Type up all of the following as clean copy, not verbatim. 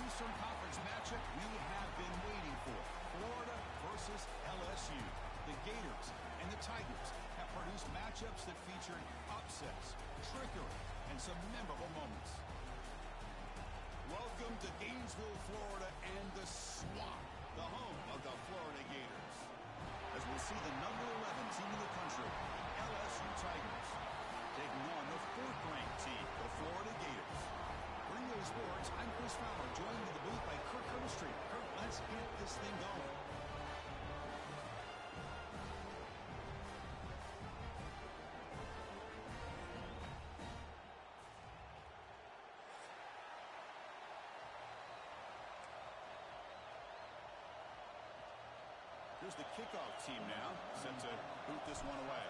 Eastern Conference matchup we have been waiting for. Florida versus LSU. The Gators and the Tigers have produced matchups that featured upsets, trickery, and some memorable moments. Welcome to Gainesville, Florida, and the Swamp, the home of the Florida Gators. As we'll see the number 11 team in the country, LSU Tigers, taking on the 4th-ranked team, the Florida Gators. Bring those sports. I'm Chris Fowler, joined in the booth by Kirk Herbstreit. Kirk, let's get this thing going. Here's the kickoff team now, set to boot this one away.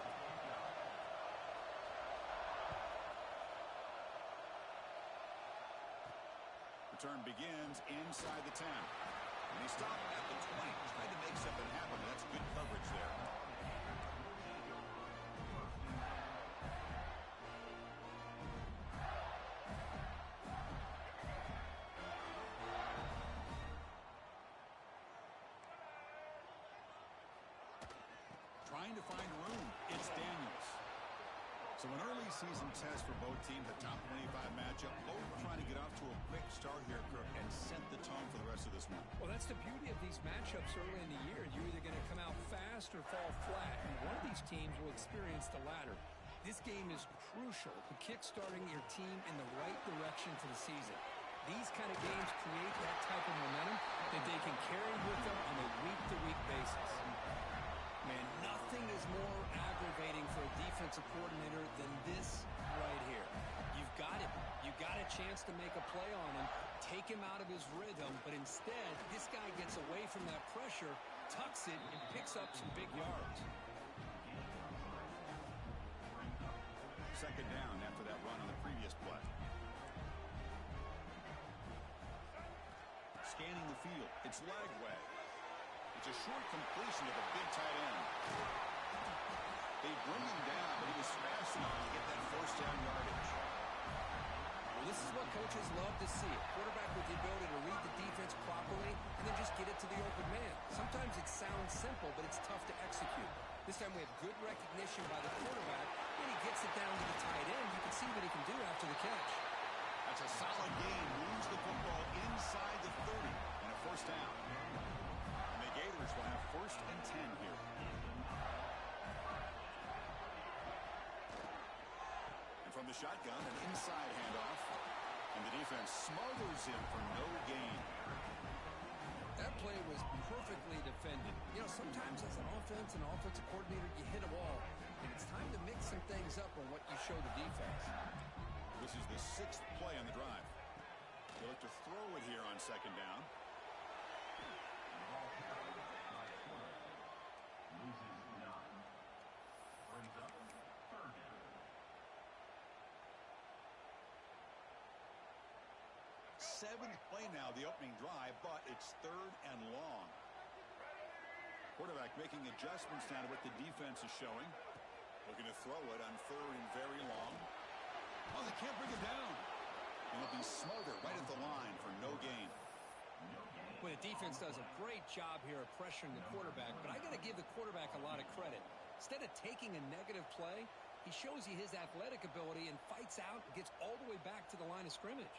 Return begins inside the 10. And he stopped at the 20. Trying to make something happen. That's good coverage there. Trying to find room. It's Daniels. So an early season test for both teams, a top 25 matchup. Both trying to get off to a quick start here, Kirk, and set the tone for the rest of this one. Well, that's the beauty of these matchups early in the year. You're either going to come out fast or fall flat, and one of these teams will experience the latter. This game is crucial to kick-starting your team in the right direction for the season. These kind of games create that type of momentum that they can carry with them on a week-to-week basis. Man, nothing is more aggravating for a defensive coordinator than this right here. You've got him. You've got a chance to make a play on him, take him out of his rhythm, but instead, this guy gets away from that pressure, tucks it, and picks up some big yards. Second down after that run on the previous play. Scanning the field. It's Lagway. It's a short completion to the big tight end. They bring him down, but he was fast enough to get that first down yardage. Well, this is what coaches love to see. A quarterback with the ability to read the defense properly and then just get it to the open man. Sometimes it sounds simple, but it's tough to execute. This time we have good recognition by the quarterback. When he gets it down to the tight end, you can see what he can do after the catch. That's a solid gain. Moves the football inside the 30 and a first down. And the Gators will have 1st and 10 here. And from the shotgun, an inside handoff. And the defense smothers him for no gain. That play was perfectly defended. You know, sometimes as an offensive coordinator, you hit a wall. And it's time to mix some things up on what you show the defense. This is the 6th play on the drive. They look to throw it here on second down. Seventh play now, the opening drive, but it's 3rd and long. Quarterback making adjustments now to what the defense is showing. Looking to throw it on 3rd and very long. Oh, they can't bring it down. And it'll be smothered right at the line for no gain. Well, the defense does a great job here of pressuring the quarterback, but I got to give the quarterback a lot of credit. Instead of taking a negative play, he shows you his athletic ability and fights out and gets all the way back to the line of scrimmage.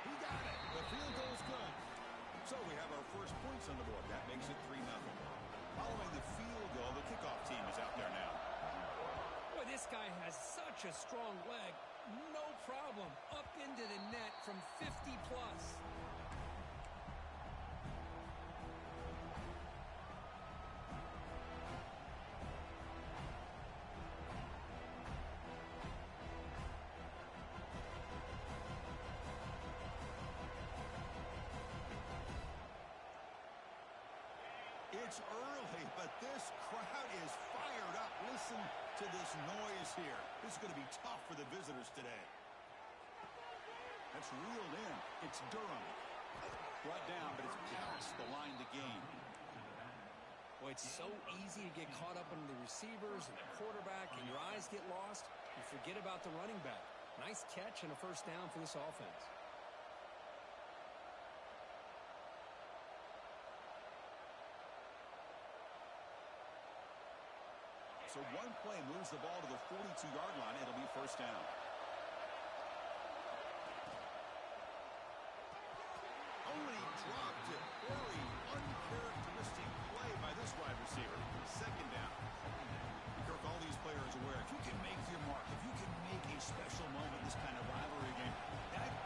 He got it. The field goal's good. So we have our first points on the board. That makes it 3-0. Following the field goal, the kickoff team is out there now. Boy, this guy has such a strong leg. No problem. Up into the net from 50 plus. It's early, but this crowd is fired up. Listen to this noise here. This is going to be tough for the visitors today. That's reeled in. It's Durham. Brought down, but it's past the line to gain. Boy, it's so easy to get caught up in the receivers and the quarterback, and your eyes get lost. You forget about the running back. Nice catch and a first down for this offense. So one play moves the ball to the 42-yard line. It'll be first down. Oh, he dropped it. Very uncharacteristic play by this wide receiver. Second down. Kirk, all these players are aware, if you can make your mark, if you can make a special moment in this kind of rivalry game,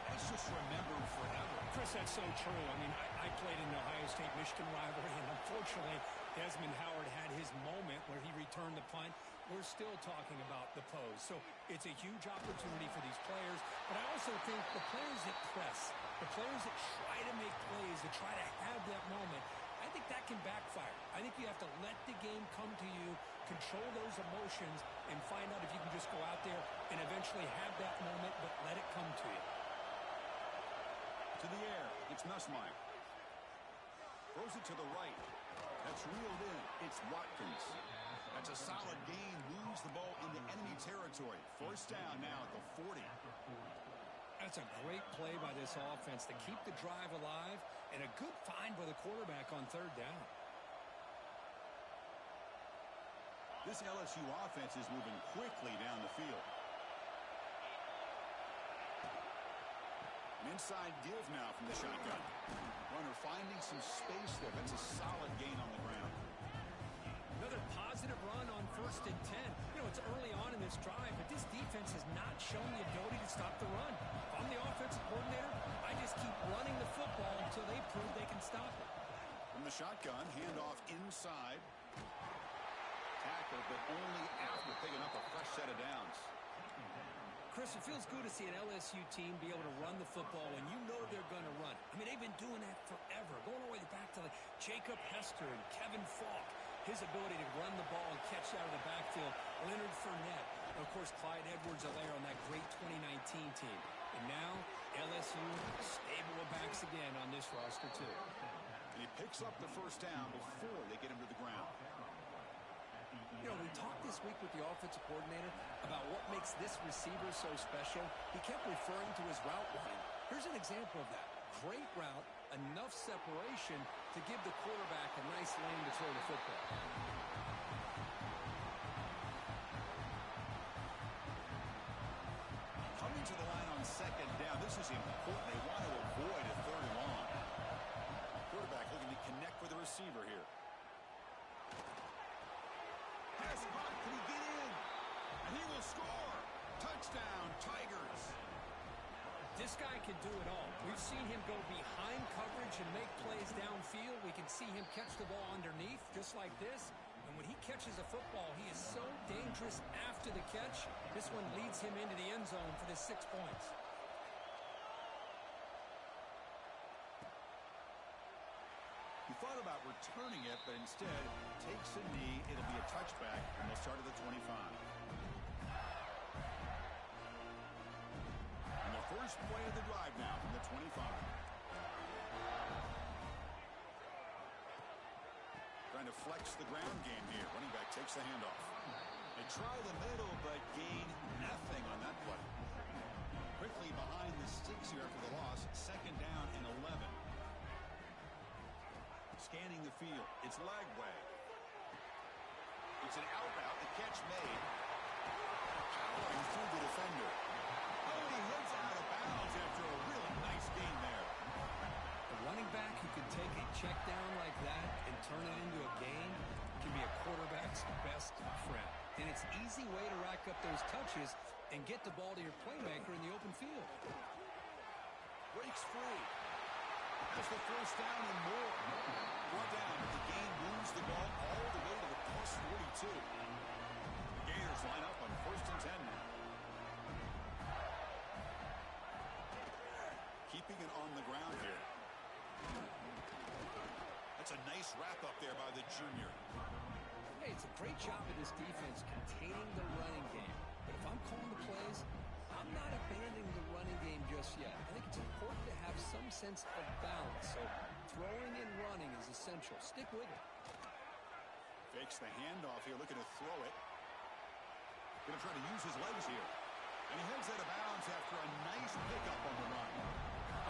that's just remembered forever. Chris, that's so true. I mean, I played in the Ohio State-Michigan rivalry, and unfortunately, Desmond Howard had his moment where he returned the punt. We're still talking about the pose. So it's a huge opportunity for these players. But I also think the players that press, the players that try to make plays, that try to have that moment, I think that can backfire. I think you have to let the game come to you, control those emotions, and find out if you can just go out there and eventually have that moment, but let it come to you. To the air, it's Nussmeier. Throws it to the right. That's reeled in. It's Watkins. That's a solid gain. Moves the ball into enemy territory. First down now at the 40. That's a great play by this offense to keep the drive alive, and a good find by the quarterback on third down. This LSU offense is moving quickly down the field. An inside give now from the shotgun. Runner finding some space there. That's a solid gain on the ground. Another positive run on 1st and 10. You know, it's early on in this drive, but this defense has not shown the ability to stop the run. If I'm the offensive coordinator, I just keep running the football until they prove they can stop it. From the shotgun, handoff inside. Tackle, but only after picking up a fresh set of downs. Chris, it feels good to see an LSU team be able to run the football when you know they're going to run. I mean, they've been doing that forever, going all the way back to like Jacob Hester and Kevin Falk. His ability to run the ball and catch out of the backfield. Leonard Fournette. And, of course, Clyde Edwards-Helaire on that great 2019 team. And now, LSU stable of backs again on this roster, too. And he picks up the first down before they get him to the ground. You know, we talked this week with the offensive coordinator about what makes this receiver so special. He kept referring to his route running. Here's an example of that. Great route, enough separation to give the quarterback a nice lane to throw the football. Coming to the line on second down. This is important. They want to avoid a third and long. Quarterback looking to connect with the receiver here. Pass caught. Can he get in? And he will score. Touchdown, Tigers. This guy can do it all. We've seen him go behind coverage and make plays downfield. We can see him catch the ball underneath, just like this. And when he catches a football, he is so dangerous after the catch. This one leads him into the end zone for the 6 points. He thought about returning it, but instead takes a knee. It'll be a touchback, and they'll start at the 25. And the first play of the drive now from the 25. Trying to flex the ground game here. Running back takes the handoff. They try the middle, but gain nothing on that play. Quickly behind the sticks here after the loss. Second down and 11. Scanning the field. It's Lagway. It's an out route. The catch made. Powering through the defender. Oh, he hits out of bounds after a really nice gain there. A running back who can take a check down like that and turn it into a gain can be a quarterback's best friend. And it's an easy way to rack up those touches and get the ball to your playmaker in the open field. Breaks free. That's the first down and more. Brought down. The gain moves the ball all the way to the plus 42. The Gators line up on 1st and 10 now. Keeping it on the ground here. That's a nice wrap-up there by the junior. Hey, it's a great job of this defense containing the running game. But if I'm calling the plays, I'm not abandoning the running game just yet. I think it's important to have some sense of balance. So throwing and running is essential. Stick with it. Fakes the handoff here, looking to throw it. Going to try to use his legs here. And he heads out of bounds after a nice pickup on the run.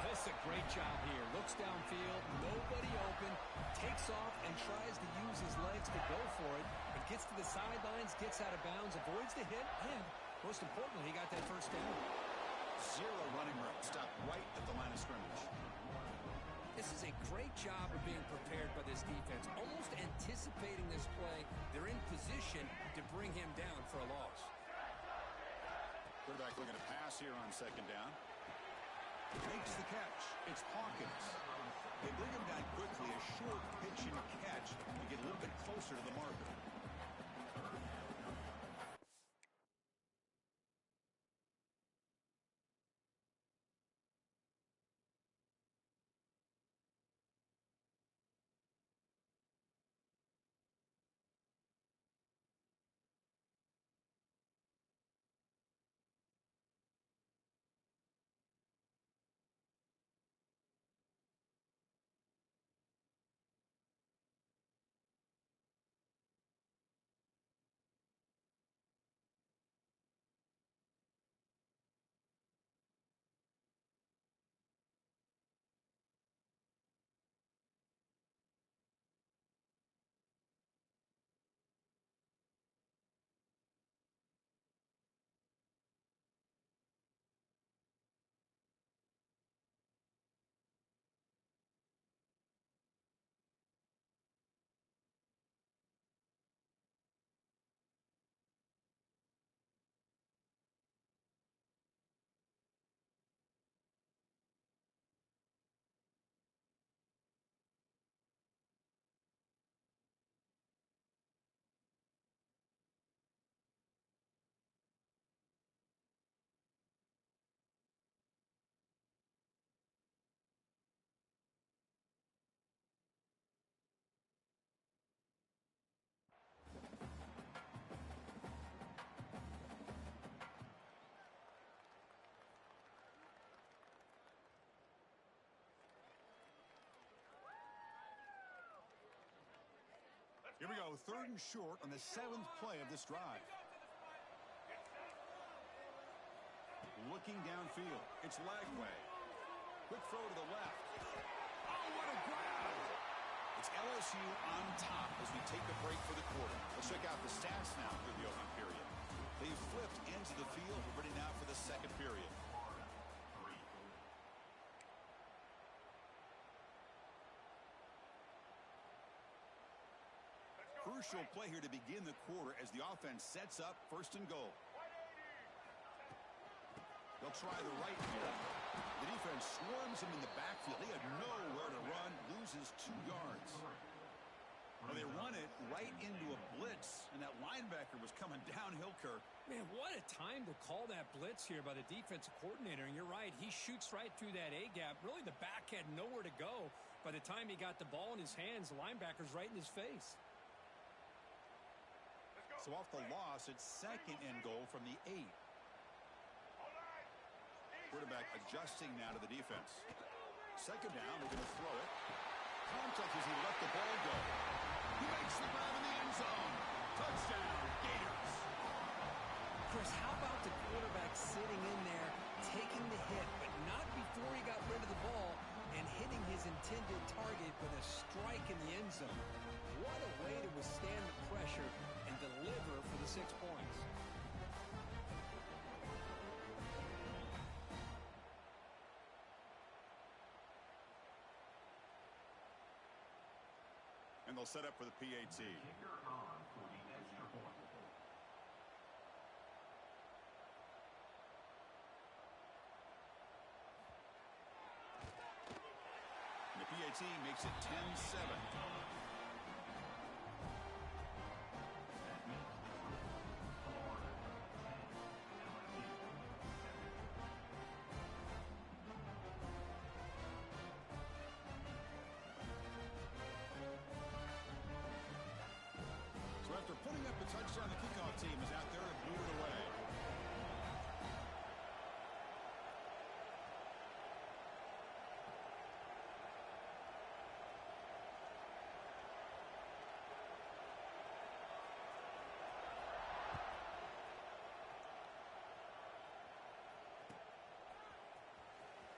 This is a great job here. Looks downfield, nobody open, takes off and tries to use his legs to go for it, but gets to the sidelines, gets out of bounds, avoids the hit, and most importantly, he got that first down. Zero running room. Stopped right at the line of scrimmage. This is a great job of being prepared by this defense, almost anticipating this play. They're in position to bring him down for a loss. Quarterback looking to pass here on second down. Makes the catch. It's Hawkins. They bring him down quickly. A short pitch and catch to get a little bit closer to the marker. Here we go, 3rd and short on the 7th play of this drive. Looking downfield. It's Lagway. Quick throw to the left. Oh, what a grab! It's LSU on top as we take a break for the quarter. Let's check out the stats now through the opening period. They've flipped into the field. We're ready now for the second period. Crucial play here to begin the quarter as the offense sets up 1st and goal. They'll try the right here. The defense swarms him in the backfield. He had nowhere to run, loses 2 yards. Well, they run it right into a blitz, and that linebacker was coming downhill, Kirk. Man, what a time to call that blitz here by the defensive coordinator. And you're right, he shoots right through that A-gap. Really, the back had nowhere to go. By the time he got the ball in his hands, the linebacker's right in his face. So off the loss, it's 2nd and goal from the 8. Quarterback adjusting now to the defense. 2nd down, they're going to throw it. Contact as he let the ball go. He makes the grab in the end zone. Touchdown, Gators. Chris, how about the quarterback sitting in there, taking the hit, but not before he got rid of the ball and hitting his intended target with a strike in the end zone. What a way to withstand the pressure and deliver for the 6 points. And they'll set up for the PAT. And the PAT makes it 10-7. After putting up a touchdown, the kickoff team is out there and blew it away.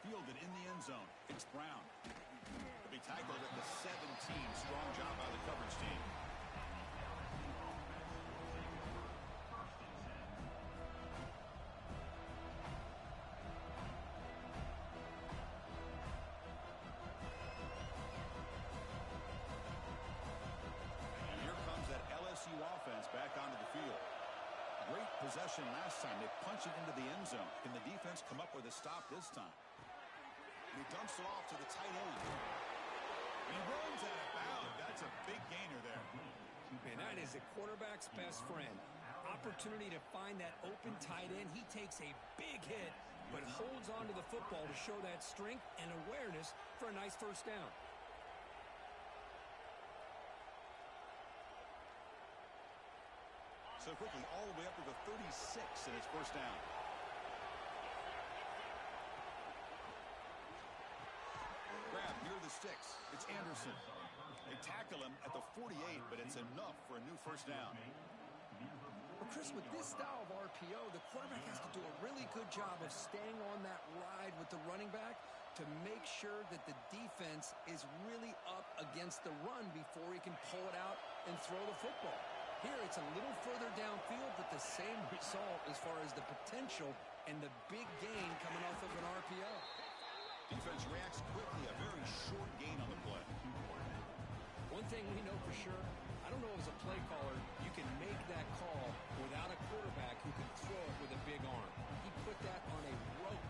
Fielded in the end zone. It's Brown. To be tackled at the 17. Strong job by the coverage team. And here comes that LSU offense back onto the field. Great possession last time. They punch it into the end zone. Can the defense come up with a stop this time? And he dumps it off to the tight end. He runs out of bounds. That's a big gainer there. And that is a quarterback's best friend. Opportunity to find that open tight end. He takes a big hit, but holds on to the football to show that strength and awareness for a nice first down. So quickly, all the way up to the 36, and it's first down. Grab near the sticks. It's Anderson. They tackle him at the 48, but it's enough for a new first down. Well, Chris, with this style of RPO, the quarterback has to do a really good job of staying on that ride with the running back to make sure that the defense is really up against the run before he can pull it out and throw the football. Here, it's a little further downfield, but the same result as far as the potential and the big gain coming off of an RPO. Defense reacts quickly. A very short gain on the play. One thing we know for sure, I don't know as a play caller, you can make that call without a quarterback who can throw it with a big arm. He put that on a rope.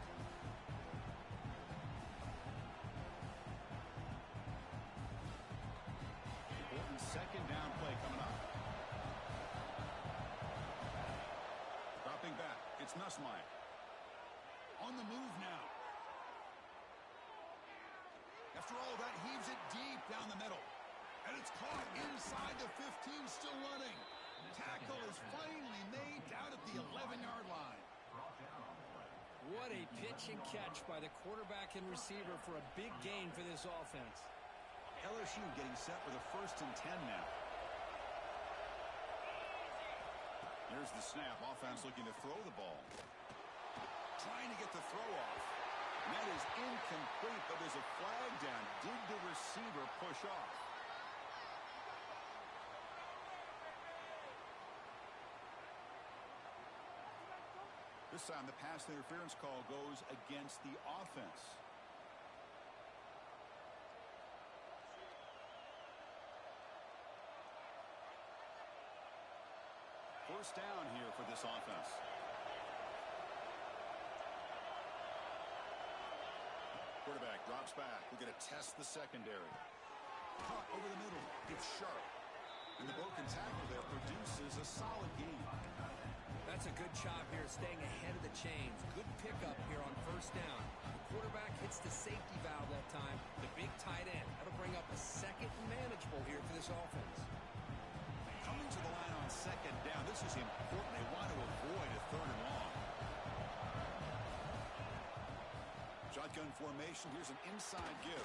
Important second down play coming up. Dropping back. It's Nussmeier. On the move now. After all that, heaves it deep down the middle. And it's caught inside the 15, still running. Tackle is finally made down at the 11-yard line. What a pitch and catch by the quarterback and receiver for a big gain for this offense. LSU getting set for the 1st and 10 now. Here's the snap. Offense looking to throw the ball. Trying to get the throw off. And that is incomplete, but there's a flag down. Did the receiver push off? This time the pass interference call goes against the offense. First down here for this offense. Quarterback drops back. We're going to test the secondary. Caught over the middle. It's sharp. And the broken tackle there produces a solid gain. That's a good job here, staying ahead of the chains. Good pickup here on first down. The quarterback hits the safety valve that time. The big tight end. That'll bring up a second manageable here for this offense. Coming to the line on second down. This is important. They want to avoid a 3rd and long. Shotgun formation. Here's an inside give.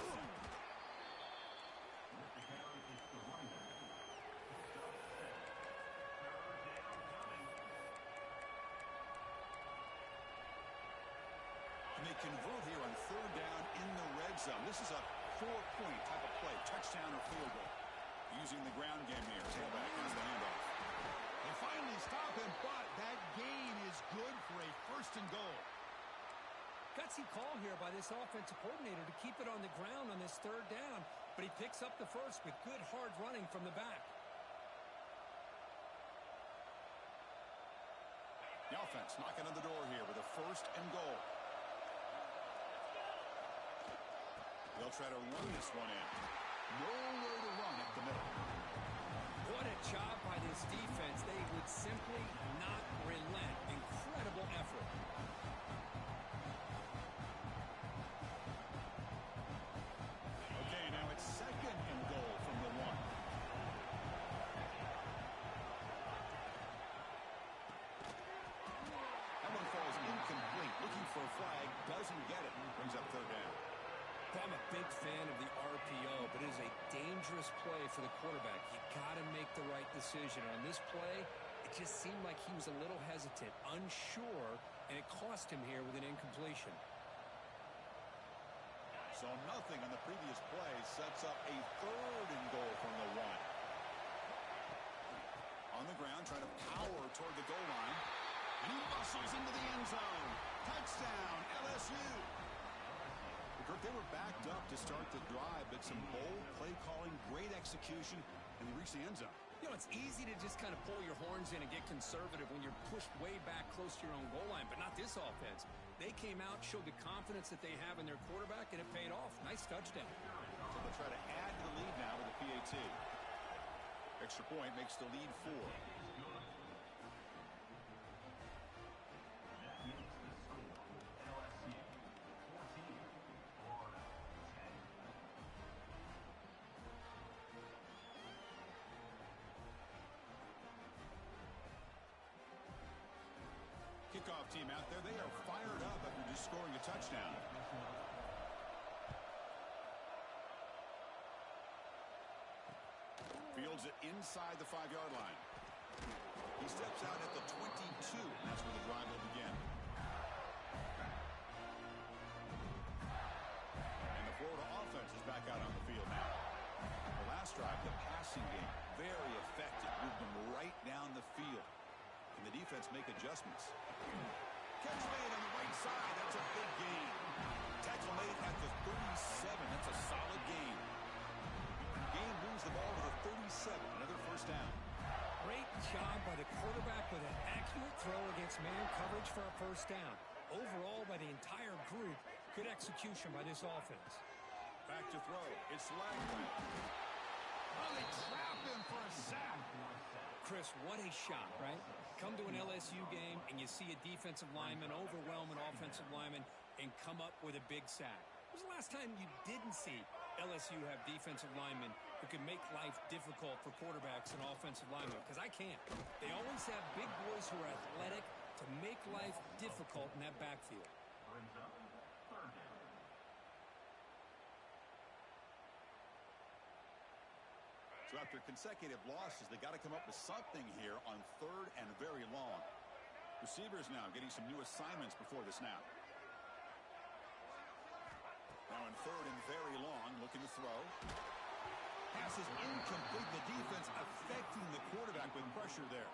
And they convert here on 3rd down in the red zone. This is a 4-point type of play. Touchdown or field goal. Using the ground game here. Tailback has the handoff. They finally stop him, but that gain is good for a 1st and goal. Gutsy call here by this offensive coordinator to keep it on the ground on this 3rd down, but he picks up the first with good hard running from the back. The offense knocking on the door here with a 1st and goal. They'll try to run this one in. Nowhere to run up the middle. What a job by this defense. They would simply not relent. Incredible effort. Okay, now it's 2nd and goal from the 1. That one falls incomplete. Looking for a flag. Doesn't get it. Brings up 3rd down. I'm a big fan of the RPO, but it is a dangerous play for the quarterback. You got to make the right decision. On this play, it just seemed like he was a little hesitant, unsure, and it cost him here with an incompletion. So nothing on the previous play sets up a 3rd and goal from the 1. On the ground, trying to power toward the goal line. And he muscles into the end zone. Touchdown, LSU. Kirk, they were backed up to start the drive, but some bold play calling, great execution, and they reached the end zone. You know, it's easy to just kind of pull your horns in and get conservative when you're pushed way back close to your own goal line, but not this offense. They came out, showed the confidence that they have in their quarterback, and it paid off. Nice touchdown. So they'll try to add to the lead now with the PAT. Extra point makes the lead 4. Kickoff team out there. They are fired up after just scoring a touchdown. Fields it inside the 5-yard line. He steps out at the 22. And that's where the drive will begin. And the Florida offense is back out on the field now. The last drive, the passing game, very effective. Moved them right down the field. And the defense make adjustments. Catch made on the right side. That's a big gain. Tackle made at the 37. That's a solid gain. Game moves the ball to the 37. Another first down. Great job by the quarterback with an accurate throw against man coverage for a first down. Overall, by the entire group, good execution by this offense. Back to throw. It's Langford. Oh, they trap him for a sack. Chris, what a shot, right? Come to an LSU game and you see a defensive lineman overwhelm an offensive lineman and come up with a big sack. When was the last time you didn't see LSU have defensive linemen who can make life difficult for quarterbacks and offensive linemen? Because I can't. They always have big boys who are athletic to make life difficult in that backfield. So after consecutive losses, they got to come up with something here on 3rd and very long. Receivers now getting some new assignments before the snap. Now in 3rd and very long, looking to throw. Pass is incomplete. The defense affecting the quarterback with pressure there.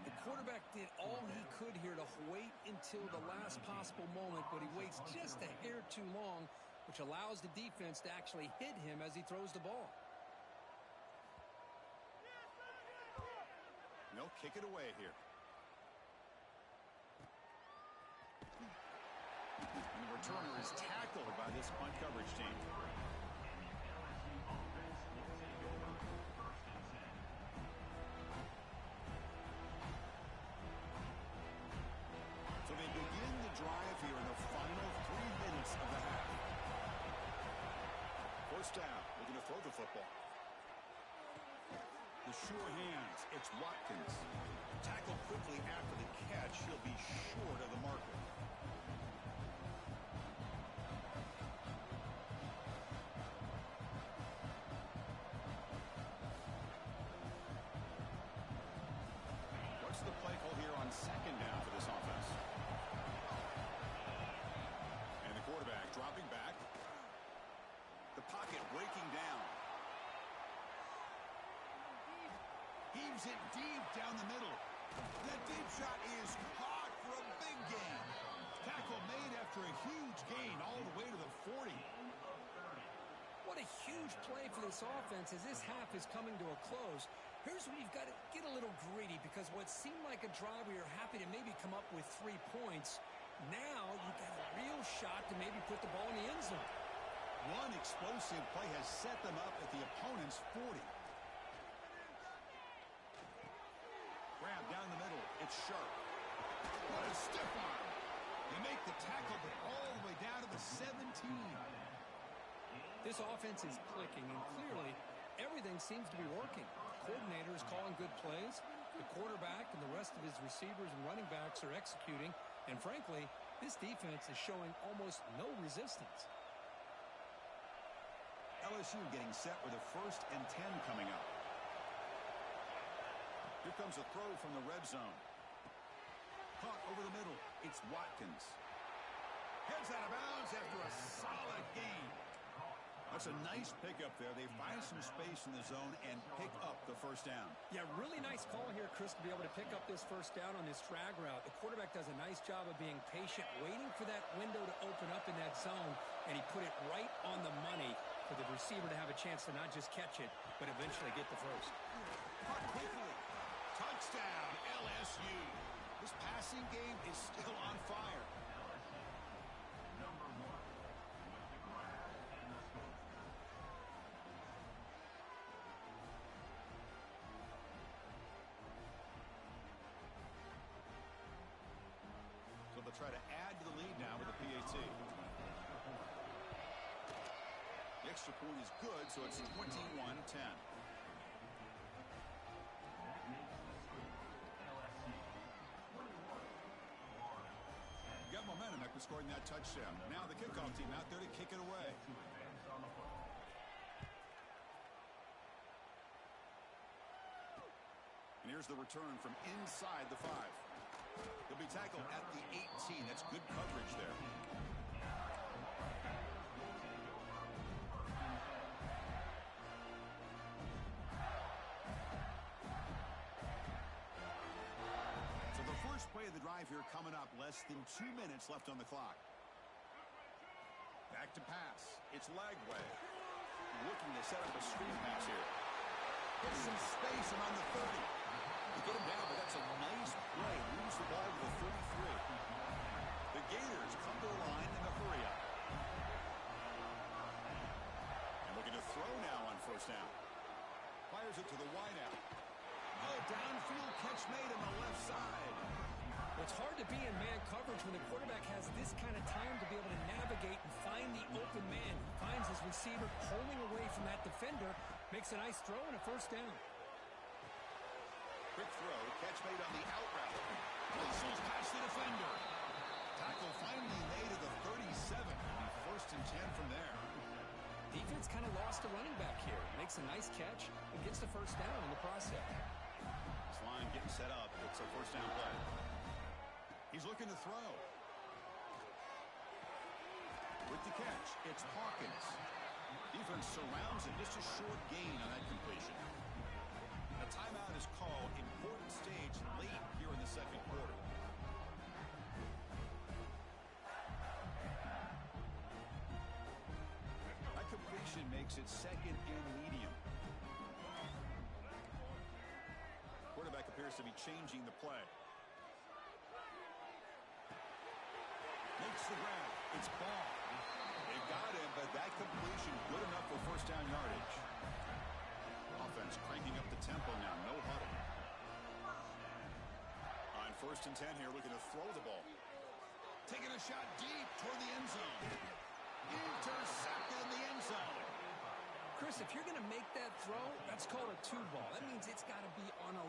The quarterback did all he could here to wait until the last possible moment, but he waits just a hair too long, which allows the defense to actually hit him as he throws the ball. They'll kick it away here. And the returner is tackled by this punt coverage team. So they begin the drive here in the final 3 minutes of the half. First down, looking to throw the football. The sure hands, it's Watkins. Tackled quickly after the catch. He'll be short of the marker. What's the play call here on 2nd down for this offense? And the quarterback dropping back. The pocket breaking down. Heaves it deep down the middle. That deep shot is caught for a big gain. Tackle made after a huge gain all the way to the 40. What a huge play for this offense as this half is coming to a close. Here's where you've got to get a little greedy because what seemed like a drive where you're happy to maybe come up with 3 points, now you've got a real shot to maybe put the ball in the end zone. One explosive play has set them up at the opponent's 40. Grab down the middle. It's sharp. What a stiff arm. They make the tackle, but all the way down to the 17. This offense is clicking, and clearly everything seems to be working. The coordinator is calling good plays. The quarterback and the rest of his receivers and running backs are executing. And frankly, this defense is showing almost no resistance. LSU getting set with a 1st and 10 coming up. Here comes a throw from the red zone. Caught over the middle. It's Watkins. Heads out of bounds after a solid gain. That's a nice pickup there. They find some space in the zone and pick up the first down. Yeah, really nice call here, Chris, to be able to pick up this first down on this drag route. The quarterback does a nice job of being patient, waiting for that window to open up in that zone, and he put it right on the money for the receiver to have a chance to not just catch it, but eventually get the first. Caught quickly. Touchdown, LSU. This passing game is still on fire. So they'll try to add to the lead now with a PAT. The extra point is good, so it's 21-10. Got momentum after scoring that touchdown. Now the kickoff team out there to kick it away. And here's the return from inside the 5. He'll be tackled at the 18. That's good coverage there. So the first play of the drive here coming up. Less than 2 minutes left on the clock. Back to pass. It's Lagway. Looking to set up a screen pass here. Gets some space around the 30. They get him down, but that's a nice play. Moves the ball to the 33. The Gators come to the line in the hurry-up. And looking to throw now on first down. Fires it to the wideout. Oh, downfield catch made on the left side. It's hard to be in man coverage when the quarterback has this kind of time to be able to navigate and find the open man. He finds his receiver pulling away from that defender, makes a nice throw and a first down. Quick throw, catch made on the out route. Whistles past the defender. Tackle finally made at the 37. It'll be first and 10 from there. Defense kind of lost a running back here. Makes a nice catch and gets the first down in the process. This line getting set up. It's a first down play. He's looking to throw. With the catch, it's Hawkins. Defense surrounds him. Just a short gain on that completion. A timeout is called. Important stage late here in the second quarter. That completion makes it second and medium. Quarterback appears to be changing the play. Makes the grab. It's ball. They got him, but that completion good enough for first down yardage. Offense cranking up the tempo now. No huddle. On first and 10 here, looking to throw the ball. Taking a shot deep toward the end zone. Intercepted in the end zone. Chris, if you're going to make that throw, that's called a 2-ball. That means it's got to be on a...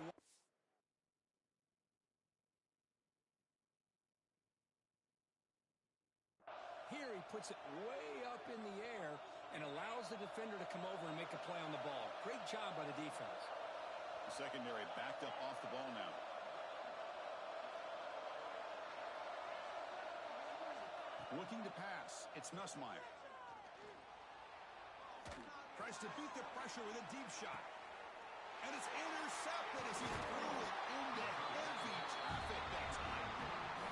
Here he puts it way up in the air and allows the defender to come over and make a play on the ball. Great job by the defense. The secondary backed up off the ball now. Looking to pass. It's Nussmeier. Tries to beat the pressure with a deep shot. And it's intercepted as he threw it into heavy traffic that time.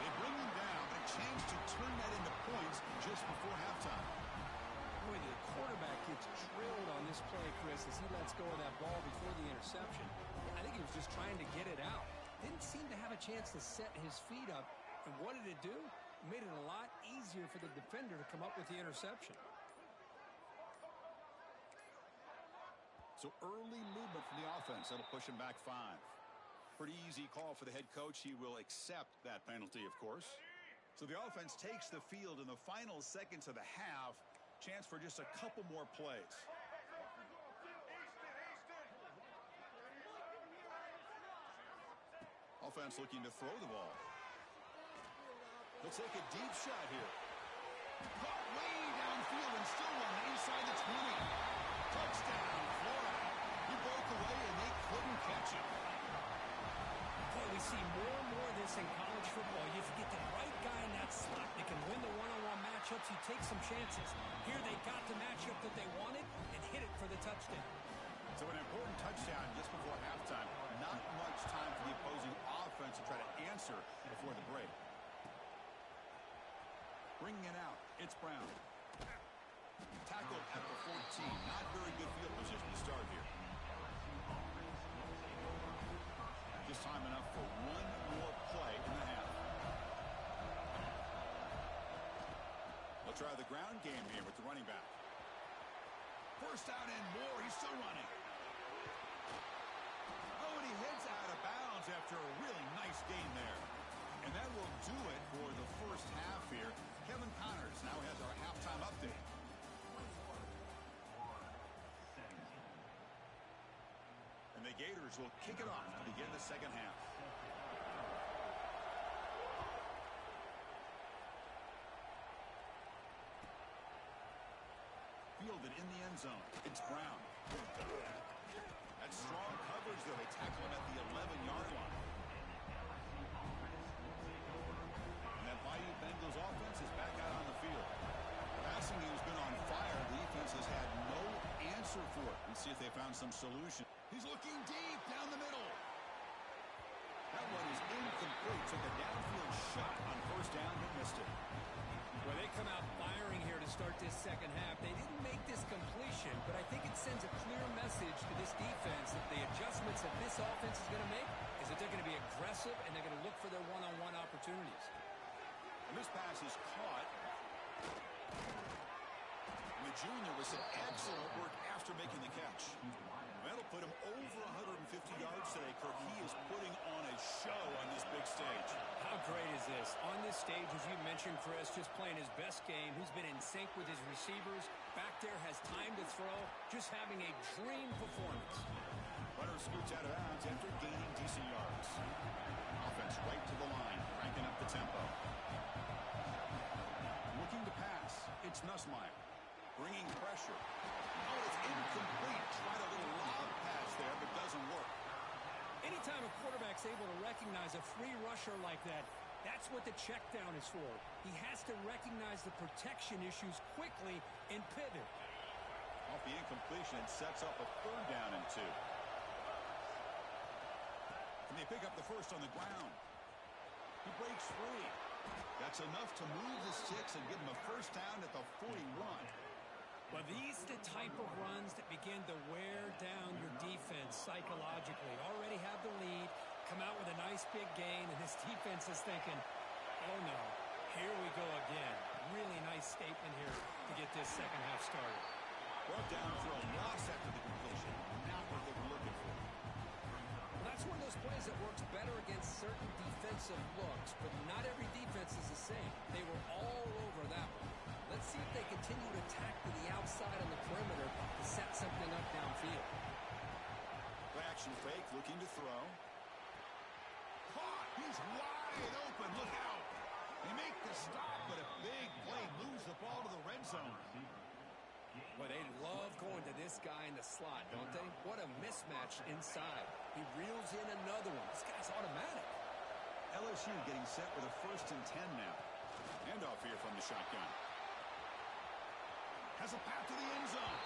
They bring him down, but a chance to turn that into points just before halftime. Boy, the quarterback gets drilled on this play, Chris, as he lets go of that ball before the interception. I think he was just trying to get it out. Didn't seem to have a chance to set his feet up. And what did it do? It made it a lot easier for the defender to come up with the interception. So early movement from the offense. That'll push him back 5. Pretty easy call for the head coach. He will accept that penalty, of course. So the offense takes the field in the final seconds of the half. Chance for just a couple more plays. Offense looking to throw the ball. He'll take a deep shot here. Caught way downfield and still one inside the 20. Touchdown, Florida. He broke away and they couldn't catch him. Boy, we see more and more of this in college football. You have to get the right guy in that slot that can win the one-on-one match matchups, you take some chances. Here they got the matchup that they wanted and hit it for the touchdown. So an important touchdown just before halftime. Not much time for the opposing offense to try to answer before the break. Bringing it out, it's Brown. Tackled at the 14. Not very good field position to start here. Just time enough for one more play in the half. They'll try the ground game here with the running back. First down and more. He's still running. Oh, and he heads out of bounds after a really nice gain there. And that will do it for the first half here. Kevin Connors now has our halftime update. And the Gators will kick it off to begin the second half. Fielded in the end zone. It's Brown. That's strong coverage, though. They tackle him at the 11-yard line. And that Bayou Bengals offense is back out on the field. Passing game's been on fire. The defense has had no answer for it. Let's see if they found some solution. He's looking deep down the middle. That one is incomplete. Took a downfield shot on first down, but missed it. Well, they come out firing here to start this second half. They didn't make this completion, but I think it sends a clear message to this defense that the adjustments that this offense is going to make is that they're going to be aggressive and they're going to look for their one-on-one opportunities. And this pass is caught. And the junior with some excellent work after making the catch. That'll put him over 150 yards today, Kirk. He is putting on a show on this big stage. How great is this? On this stage, as you mentioned, Chris, just playing his best game. He's been in sync with his receivers. Back there, has time to throw. Just having a dream performance. Runner scoots out of bounds after gaining decent yards. Offense right to the line, cranking up the tempo. Looking to pass. It's Nussmeier. Bringing pressure. Oh, it's incomplete. Tried a little lob pass there, but doesn't work. Anytime a quarterback's able to recognize a free rusher like that, that's what the check down is for. He has to recognize the protection issues quickly and pivot. Off the incompletion, it sets up a third down and 2. And they pick up the first on the ground. He breaks free. That's enough to move the sticks and give him a first down at the 41. Well, these are the type of runs that begin to wear down your defense psychologically. Already have the lead, come out with a nice big gain, and this defense is thinking, oh no, here we go again. Really nice statement here to get this second half started. Brought down for a loss after the completion. Not what they were looking for. Well, that's one of those plays that works better against certain defensive looks, but not every defense is the same. They were all over that one. Let's see if they continue to attack to the outside on the perimeter to set something up downfield. Action fake, looking to throw. Caught! He's wide open. Look out! They make the stop, but a big play moves the ball to the red zone. Well, they love going to this guy in the slot, don't they? What a mismatch inside. He reels in another one. This guy's automatic. LSU getting set with a 1st and 10 now. Handoff here from the shotgun. Has a path to the end zone.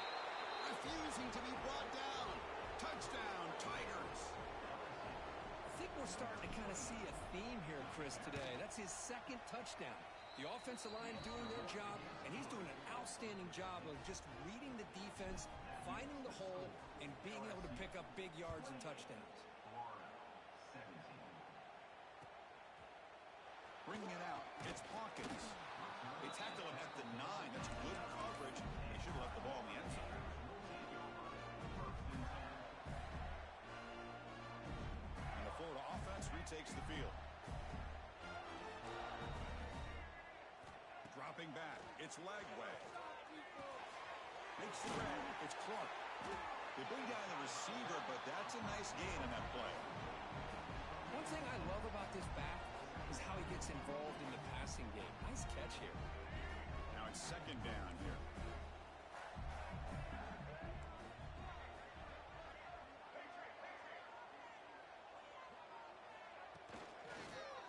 Refusing to be brought down. Touchdown, Tigers. I think we're starting to kind of see a theme here, Chris, today. That's his second touchdown. The offensive line doing their job, and he's doing an outstanding job of just reading the defense, finding the hole, and being able to pick up big yards and touchdowns. Bringing it out. It's Hawkins. They tackle him at the 9. That's good coverage. They should have left the ball in the end zone. And the Florida offense retakes the field. Dropping back. It's Lagway. Makes the red. It's Clark. They bring down the receiver, but that's a nice gain in that play. One thing I love about this back is how he gets involved in the passing game. Nice catch here. Now it's 2nd down here.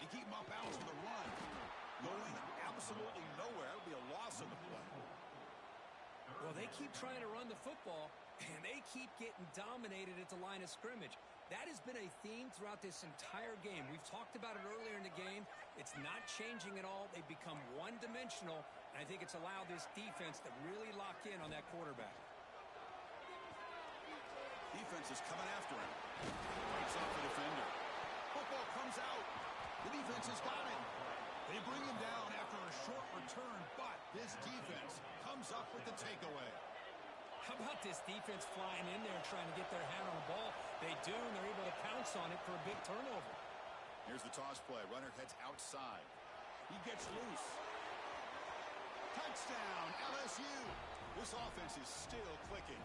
They keep him off balance with a run. Going out absolutely nowhere. It'll be a loss on the play. Well, they keep trying to run the football, and they keep getting dominated at the line of scrimmage. That has been a theme throughout this entire game. We've talked about it earlier in the game. It's not changing at all. They've become one-dimensional, and I think it's allowed this defense to really lock in on that quarterback. Defense is coming after him. Breaks off the defender. Football comes out. The defense has got it. They bring him down after a short return, but this defense comes up with the takeaway. How about this defense flying in there trying to get their hand on the ball? They do, and they're able to pounce on it for a big turnover. Here's the toss play. Runner heads outside. He gets loose. Touchdown, LSU. This offense is still clicking.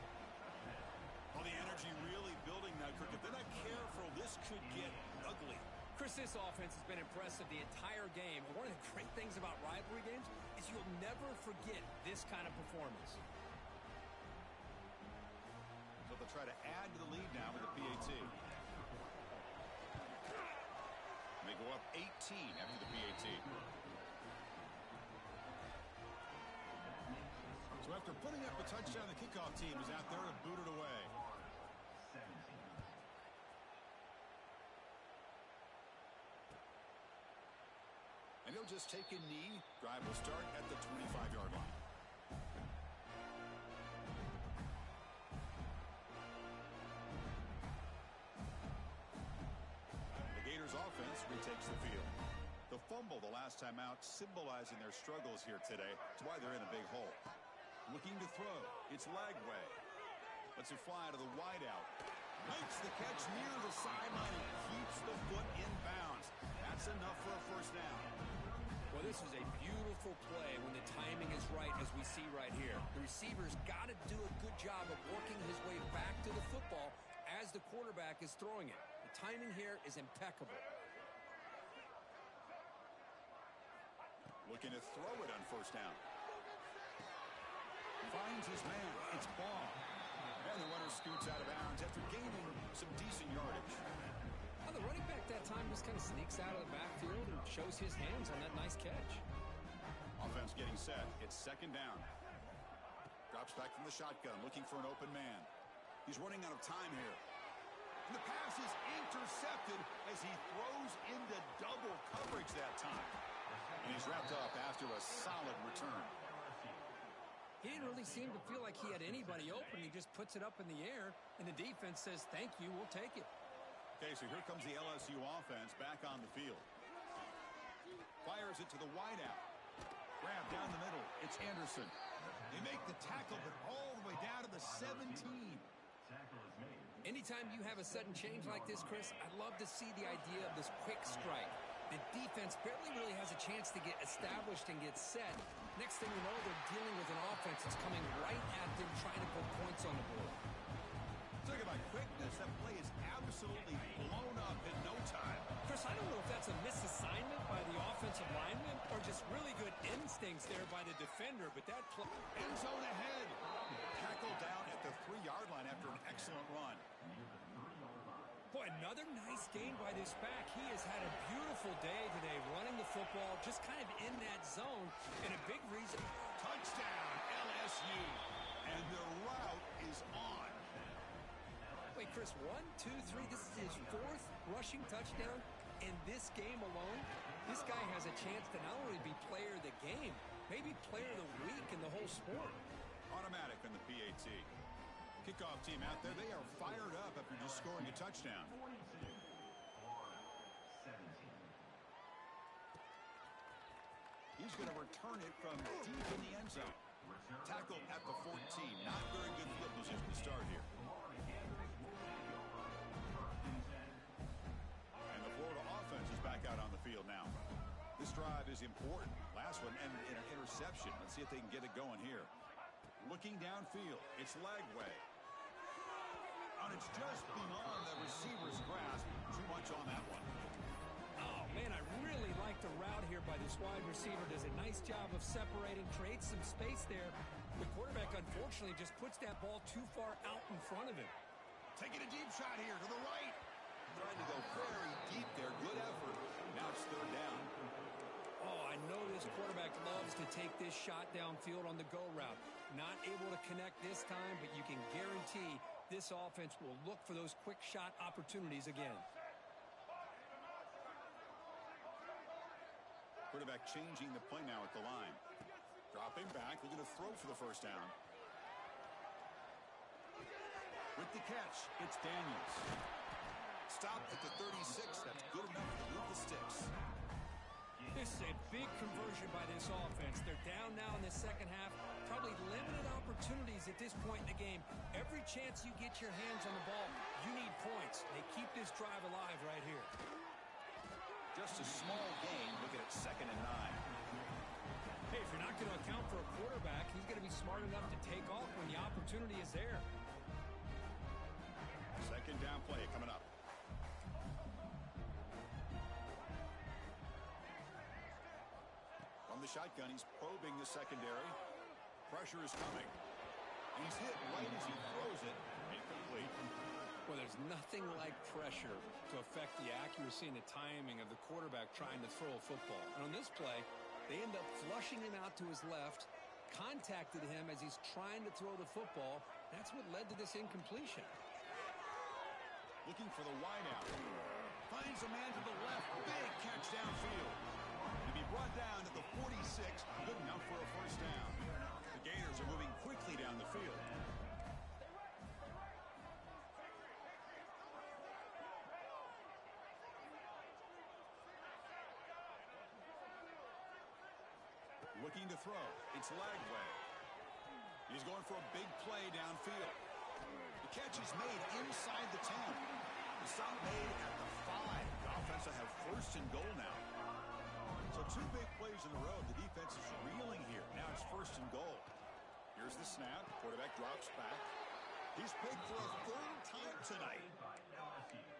Well, the energy really building now, Kirk. If they're not careful, this could get ugly. Chris, this offense has been impressive the entire game. And one of the great things about rivalry games is you'll never forget this kind of performance. So they'll try to add to the lead now with the PAT. And they go up 18 after the PAT. So after putting up a touchdown, the kickoff team is out there to boot it away. And he'll just take a knee. Drive will start at the 25-yard line. The Gators offense retakes the field. The fumble the last time out symbolizing their struggles here today. That's why they're in a big hole. Looking to throw. It's Lagway. Lets it fly to the wideout. Makes the catch near the sideline. Keeps the foot in bounds. That's enough for a first down. Well, this is a beautiful play when the timing is right, as we see right here. The receiver's got to do a good job of working his way back to the football as the quarterback is throwing it. The timing here is impeccable. Looking to throw it on first down. Finds his man. It's Ball. And the runner scoots out of bounds after gaining some decent yardage. Well, the running back that time just kind of sneaks out of the backfield and shows his hands on that nice catch. Offense getting set. It's second down. Drops back from the shotgun, looking for an open man. He's running out of time here. And the pass is intercepted as he throws into double coverage that time. And he's wrapped up after a solid return. He didn't really seem to feel like he had anybody open. He just puts it up in the air, and the defense says, thank you, we'll take it. Okay, so here comes the LSU offense back on the field. Fires it to the wideout. Grab down the middle. It's Anderson. They make the tackle, but all the way down to the 17. Anytime you have a sudden change like this, Chris, I'd love to see the idea of this quick strike. The defense barely really has a chance to get established and get set. Next thing you know, they're dealing with an offense that's coming right at them, trying to put points on the board. Talk about quickness. That play is absolutely blown up in no time. Chris, I don't know if that's a misassignment by the offensive lineman or just really good instincts there by the defender, but that play... End zone ahead. Tackled down at the 3-yard line after an excellent run. Boy, another nice gain by this back. He has had a beautiful day today running the football, just kind of in that zone, and a big reason. Touchdown, LSU. And the route is on. Wait, Chris, 1, 2, 3. This is his 4th rushing touchdown in this game alone. This guy has a chance to not only be player of the game, maybe player of the week in the whole sport. Automatic on the PAT. Kickoff team out there, they are fired up after just scoring a touchdown. He's going to return it from deep in the end zone. Tackled at the 14. Not very good field position to start here. And the Florida offense is back out on the field now. This drive is important. Last one and an interception. Let's see if they can get it going here. Looking downfield, it's Lagway. And it's just beyond the receiver's grasp. Too much on that one. Oh, man, I really like the route here by this wide receiver. Does a nice job of separating, creates some space there. The quarterback, unfortunately, just puts that ball too far out in front of him. Taking a deep shot here to the right. Trying to go very deep there. Good effort. Now it's third down. Oh, I know this quarterback loves to take this shot downfield on the go route. Not able to connect this time, but you can guarantee this offense will look for those quick shot opportunities again. Quarterback changing the play now at the line. Dropping back, looking to throw for the first down. With the catch, it's Daniels. Stopped at the 36. That's good enough to move the sticks. This is a big conversion by this offense. They're down now in the second half. Probably limited opportunities at this point in the game. Every chance you get your hands on the ball, you need points. They keep this drive alive right here. Just a small gain. Looking at 2nd and 9. Hey, if you're not going to account for a quarterback, he's going to be smart enough to take off when the opportunity is there. 2nd down play coming up. From the shotgun, he's probing the secondary. Pressure is coming. He's hit right as he throws it. Incomplete. Well, there's nothing like pressure to affect the accuracy and the timing of the quarterback trying to throw a football. And on this play, they end up flushing him out to his left, contacted him as he's trying to throw the football. That's what led to this incompletion. Looking for the wideout. Finds a man to the left. Big catch downfield. To be brought down to the 46. Good enough for a first down. The Gators are moving quickly down the field. Looking to throw. It's Lagway. He's going for a big play downfield. The catch is made inside the 10. The stop made at the 5. The offense will have 1st and goal now. So 2 big plays in a row. The defense is reeling here. Now it's 1st and goal. Here's the snap. Quarterback drops back. He's picked for a 3rd time tonight.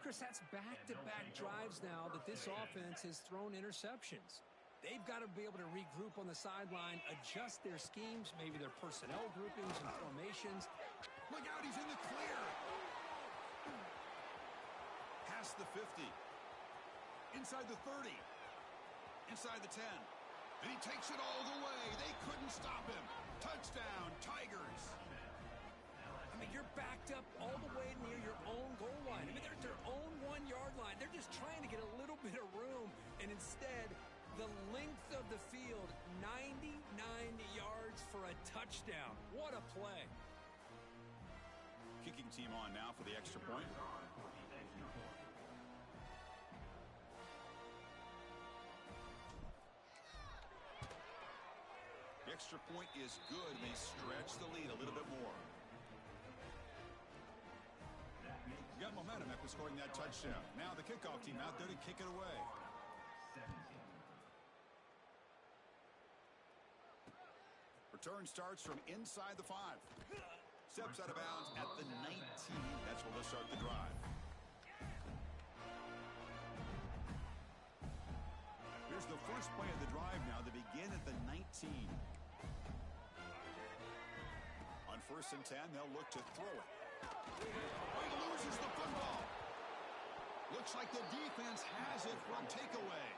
Chris, that's back-to-back drives now that this offense has thrown interceptions. They've got to be able to regroup on the sideline, adjust their schemes, maybe their personnel groupings and formations. Look out, he's in the clear. Past the 50. Inside the 30. Inside the 10. And he takes it all the way. They couldn't stop him. Touchdown, Tigers. I mean, you're backed up all the way near your own goal line. I mean, they're at their own 1-yard line. They're just trying to get a little bit of room, and instead, the length of the field, 99 yards for a touchdown. What a play. Kicking team on now for the extra point. The extra point is good. They stretch the lead a little bit more. Got momentum after scoring that touchdown. Now the kickoff team out there to kick it away. Return starts from inside the 5. Steps out of bounds at the 19. That's where they'll start the drive. Here's the first play of the drive now. They begin at the 19. On 1st and 10, they'll look to throw it. He loses the football. Looks like the defense has it for a takeaway.